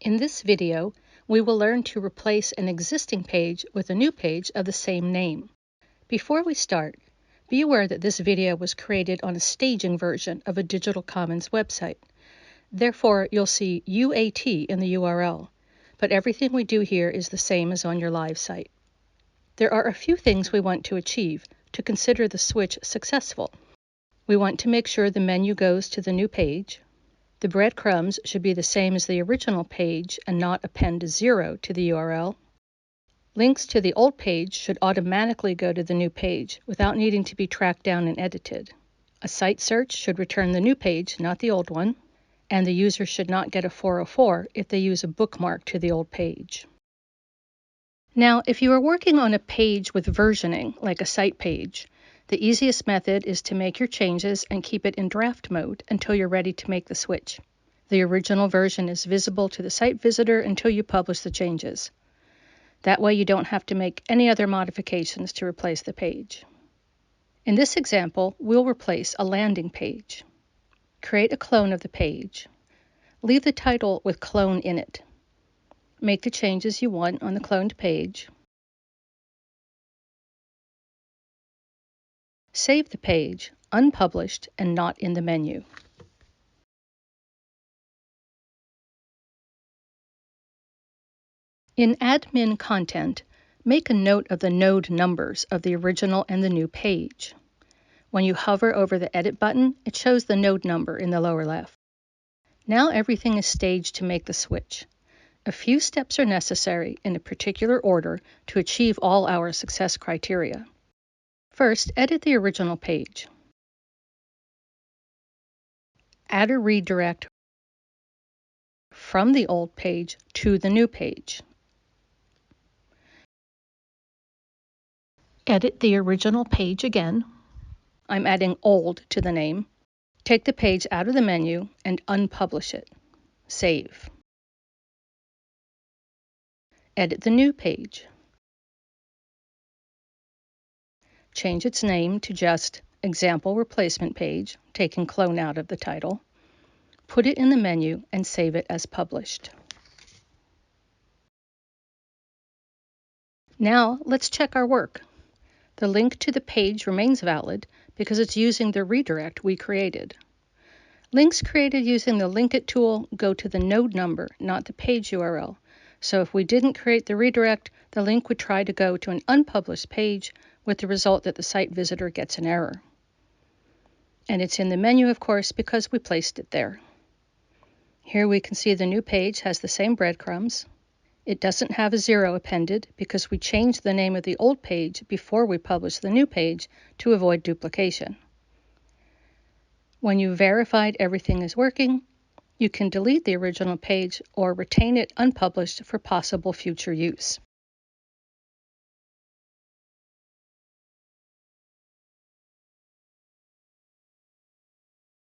In this video, we will learn to replace an existing page with a new page of the same name. Before we start, be aware that this video was created on a staging version of a Digital Commons website. Therefore, you'll see UAT in the URL, but everything we do here is the same as on your live site. There are a few things we want to achieve to consider the switch successful. We want to make sure the menu goes to the new page. The breadcrumbs should be the same as the original page and not append a 0 to the URL. Links to the old page should automatically go to the new page without needing to be tracked down and edited. A site search should return the new page, not the old one, and the user should not get a 404 if they use a bookmark to the old page. Now, if you are working on a page with versioning, like a site page, the easiest method is to make your changes and keep it in draft mode until you're ready to make the switch. The original version is visible to the site visitor until you publish the changes. That way you don't have to make any other modifications to replace the page. In this example, we'll replace a landing page. Create a clone of the page. Leave the title with clone in it. Make the changes you want on the cloned page. Save the page, unpublished and not in the menu. In admin content, make a note of the node numbers of the original and the new page. When you hover over the Edit button, it shows the node number in the lower left. Now everything is staged to make the switch. A few steps are necessary in a particular order to achieve all our success criteria. First, edit the original page. Add a redirect from the old page to the new page. Edit the original page again. I'm adding old to the name. Take the page out of the menu and unpublish it. Save. Edit the new page. Change its name to just Example Replacement Page, taking clone out of the title. Put it in the menu and save it as published. Now let's check our work. The link to the page remains valid because it's using the redirect we created. Links created using the Link It tool go to the node number, not the page URL. So if we didn't create the redirect, the link would try to go to an unpublished page with the result that the site visitor gets an error. And it's in the menu, of course, because we placed it there. Here we can see the new page has the same breadcrumbs. It doesn't have a 0 appended because we changed the name of the old page before we published the new page to avoid duplication. When you've verified everything is working, you can delete the original page or retain it unpublished for possible future use.